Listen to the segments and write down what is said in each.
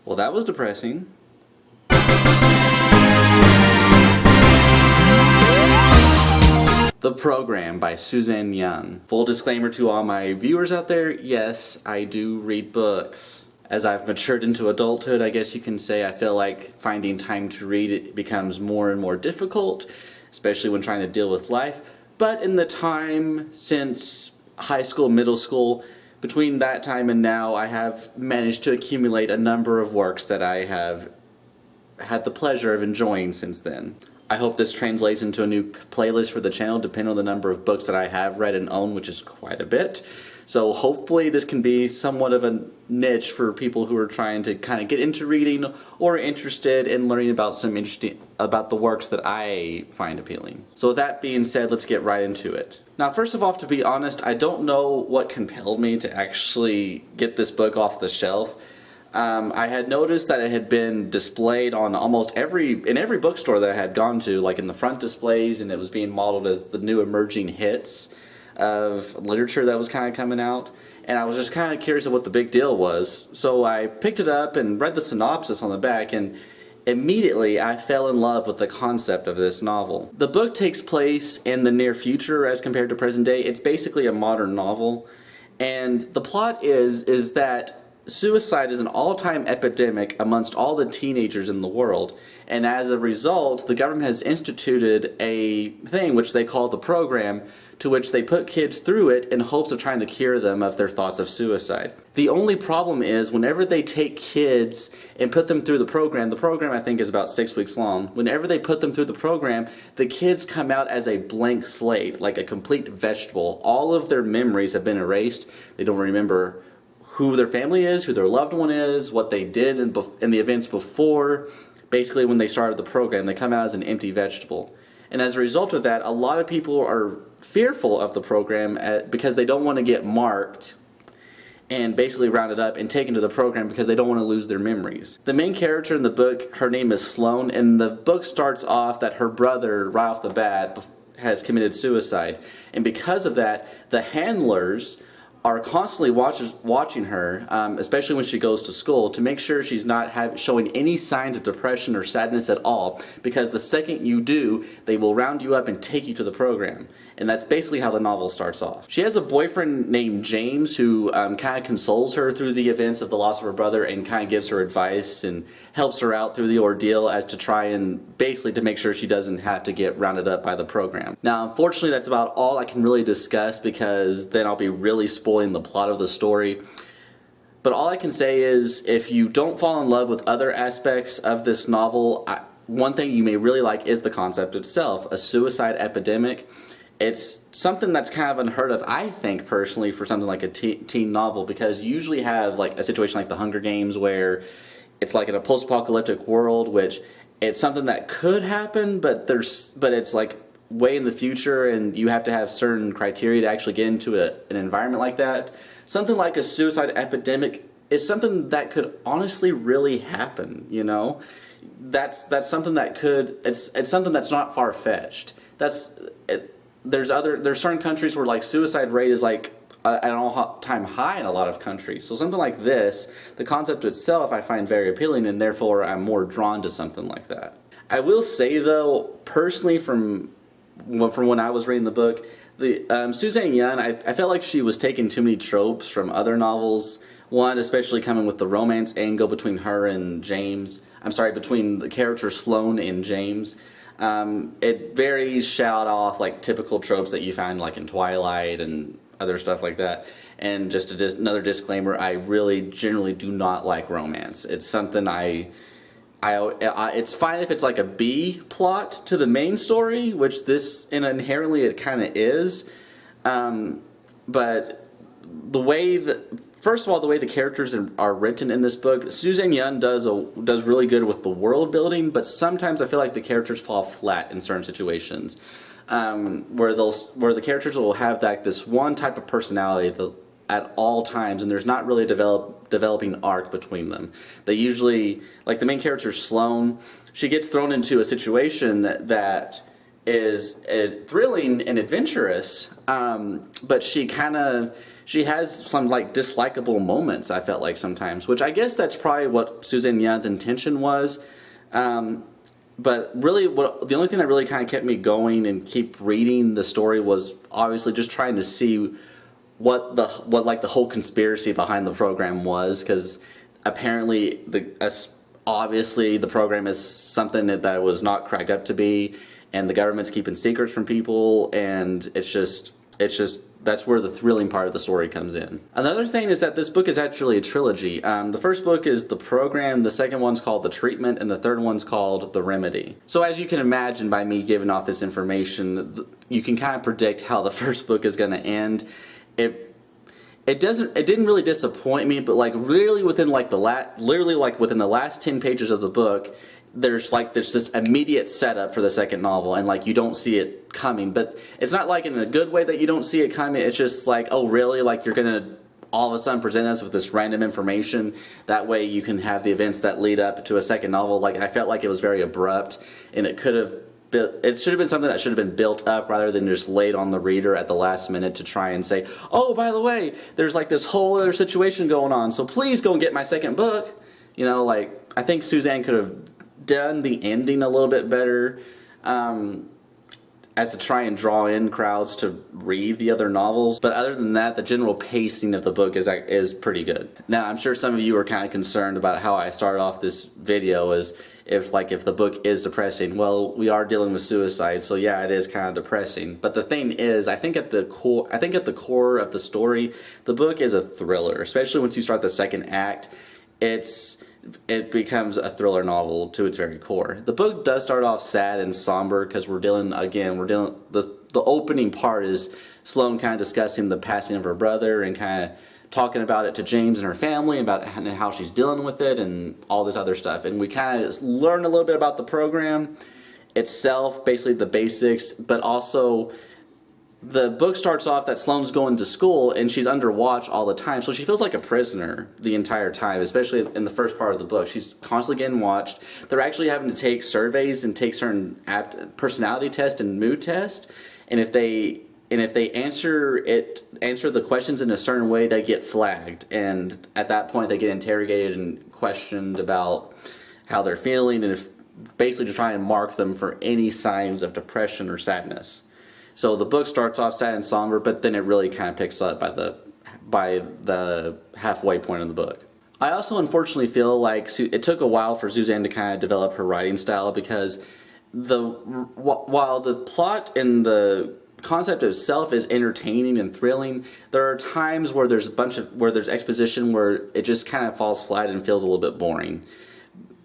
Well, that was depressing. The Program by Suzanne Young. Full disclaimer to all my viewers out there, yes, I do read books. As I've matured into adulthood, I guess you can say, I feel like finding time to read it becomes more and more difficult, especially when trying to deal with life. But in the time since high school, middle school, between that time and now, I have managed to accumulate a number of works that I have had the pleasure of enjoying since then. I hope this translates into a new playlist for the channel, depending on the number of books that I have read and own, which is quite a bit. So hopefully this can be somewhat of a niche for people who are trying to kind of get into reading or interested in learning about about the works that I find appealing. So with that being said, let's get right into it. Now, first of all, to be honest, I don't know what compelled me to actually get this book off the shelf. I had noticed that it had been displayed on almost every bookstore that I had gone to, like in the front displays, and it was being modeled as the new emerging hits of literature that was kind of coming out. And I was just kind of curious of what the big deal was. So I picked it up and read the synopsis on the back, and immediately I fell in love with the concept of this novel. The book takes place in the near future as compared to present day. It's basically a modern novel, and the plot is that suicide is an all-time epidemic amongst all the teenagers in the world, and as a result, the government has instituted a thing which they call the program, to which they put kids through it in hopes of trying to cure them of their thoughts of suicide. The only problem is whenever they take kids and put them through the program I think is about 6 weeks long, whenever they put them through the program, the kids come out as a blank slate, like a complete vegetable. All of their memories have been erased. They don't remember who their family is, who their loved one is, what they did in the events before. Basically, when they started the program, they come out as an empty vegetable. And as a result of that, a lot of people are fearful of the program because they don't want to get marked and basically rounded up and taken to the program because they don't want to lose their memories. The main character in the book, her name is Sloane, and the book starts off that her brother, right off the bat, has committed suicide. And because of that, the handlers are constantly watching her, especially when she goes to school, to make sure she's not showing any signs of depression or sadness at all, because the second you do, they will round you up and take you to the program. And that's basically how the novel starts off. She has a boyfriend named James who kind of consoles her through the events of the loss of her brother and kind of gives her advice and helps her out through the ordeal as to try and basically to make sure she doesn't have to get rounded up by the program. Now, unfortunately, that's about all I can really discuss because then I'll be really spoiling the plot of the story. But all I can say is if you don't fall in love with other aspects of this novel, one thing you may really like is the concept itself, a suicide epidemic. It's something that's kind of unheard of, I think, personally, for something like a teen novel, because you usually have like a situation like The Hunger Games where it's like in a post-apocalyptic world, which it's something that could happen, but it's like way in the future, and you have to have certain criteria to actually get into an environment like that. Something like a suicide epidemic is something that could honestly really happen. You know, that's something that could. It's something that's not far-fetched. There's certain countries where like suicide rate is like at an all-time high in a lot of countries. So something like this, the concept itself I find very appealing, and therefore I'm more drawn to something like that. I will say though, personally, from when I was reading the book, Suzanne Young, I felt like she was taking too many tropes from other novels. One, especially coming with the romance angle between her and James. I'm sorry, between the character Sloane and James. It very shot off like typical tropes that you find like in Twilight and other stuff like that. And just another disclaimer, I really generally do not like romance. It's something it's fine if it's like a B plot to the main story, which this inherently it kind of is. But the way first of all, the way the characters are written in this book, Suzanne Young does really good with the world building, but sometimes I feel like the characters fall flat in certain situations, where the characters will have this one type of personality at all times, and there's not really a developing arc between them. They usually, like the main character Sloane, she gets thrown into a situation that is thrilling and adventurous, but she has some like dislikable moments, I felt like sometimes, which I guess that's probably what Suzanne Young's intention was. But really, the only thing that really kind of kept me going and keep reading the story was obviously just trying to see what like the whole conspiracy behind the program was, because apparently obviously the program is something that it was not cracked up to be, and the government's keeping secrets from people, and it's just that's where the thrilling part of the story comes in. Another thing is that this book is actually a trilogy. The first book is The Program, the second one's called The Treatment, and the third one's called The Remedy. So as you can imagine by me giving off this information, you can kind of predict how the first book is going to end. It didn't really disappoint me, but like really within like within the last 10 pages of the book, there's this immediate setup for the second novel, and like you don't see it coming. But it's not like in a good way that you don't see it coming. It's just like, oh really, like you're gonna all of a sudden present us with this random information, that way you can have the events that lead up to a second novel. Like I felt like it was very abrupt, and it should have been something that should have been built up rather than just laid on the reader at the last minute to try and say, oh by the way, there's like this whole other situation going on, so please go and get my second book. You know, like I think Suzanne could have done the ending a little bit better, as to try and draw in crowds to read the other novels. But other than that, the general pacing of the book is pretty good. Now, I'm sure some of you are kind of concerned about how I started off this video, as if the book is depressing. Well, we are dealing with suicide, so yeah, it is kind of depressing. But the thing is, I think at the core of the story, the book is a thriller. Especially once you start the second act, it becomes a thriller novel to its very core. The book does start off sad and somber because the opening part is Sloane kind of discussing the passing of her brother and kind of talking about it to James and her family, about how she's dealing with it and all this other stuff. And we kind of learn a little bit about the program itself, basically the basics, but also the book starts off that Sloane's going to school and she's under watch all the time, so she feels like a prisoner the entire time, especially in the first part of the book. She's constantly getting watched. They're actually having to take surveys and take certain personality tests and mood tests, and if they answer the questions in a certain way, they get flagged, and at that point they get interrogated and questioned about how they're feeling, and basically to try and mark them for any signs of depression or sadness. So the book starts off sad and somber, but then it really kind of picks up by the halfway point of the book. I also unfortunately feel like it took a while for Suzanne to kind of develop her writing style, because while the plot and the concept itself is entertaining and thrilling, there are times where there's exposition where it just kind of falls flat and feels a little bit boring.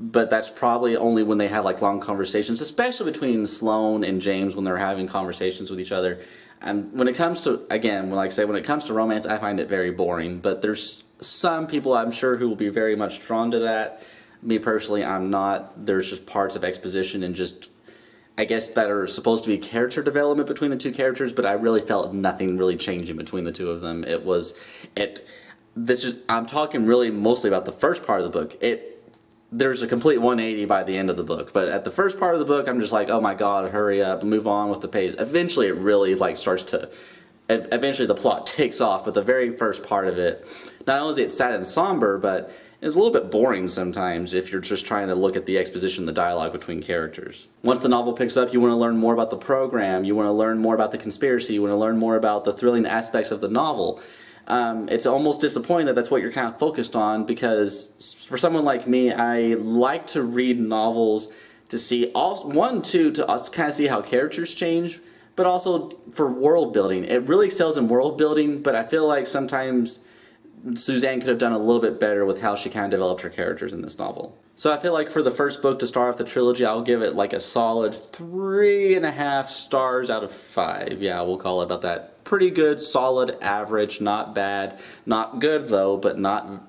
But that's probably only when they have like long conversations, especially between Sloane and James when they're having conversations with each other. And when it comes to, when it comes to romance, I find it very boring. But there's some people I'm sure who will be very much drawn to that. Me personally, I'm not. There's just parts of exposition and just, I guess, that are supposed to be character development between the two characters, but I really felt nothing really changing between the two of them. I'm talking really mostly about the first part of the book. There's a complete 180 by the end of the book, but at the first part of the book, I'm just like, oh my god, hurry up, move on with the pace. Eventually, it really eventually the plot takes off, but the very first part of it, not only is it sad and somber, but it's a little bit boring sometimes if you're just trying to look at the exposition, the dialogue between characters. Once the novel picks up, you want to learn more about the program, you want to learn more about the conspiracy, you want to learn more about the thrilling aspects of the novel. It's almost disappointing that that's what you're kind of focused on, because for someone like me, I like to read novels to see to kind of see how characters change, but also for world building. It really excels in world building, but I feel like sometimes Suzanne could have done a little bit better with how she kind of developed her characters in this novel. So I feel like for the first book to start off the trilogy, I'll give it like a solid 3.5 stars out of 5. Yeah, we'll call it about that. Pretty good, solid, average, not bad. Not good though, but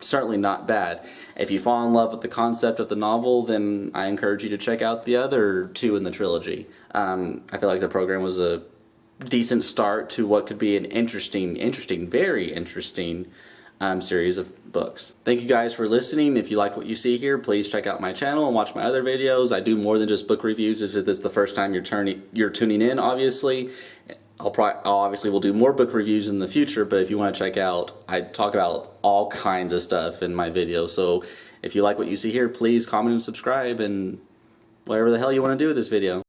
certainly not bad. If you fall in love with the concept of the novel, then I encourage you to check out the other two in the trilogy. I feel like the program was a decent start to what could be an interesting, very interesting series of books. Thank you guys for listening. If you like what you see here, please check out my channel and watch my other videos. I do more than just book reviews. If this is the first time you're tuning in, obviously. I'll obviously will do more book reviews in the future, but if you want to check out, I talk about all kinds of stuff in my videos. So if you like what you see here, please comment and subscribe and whatever the hell you want to do with this video.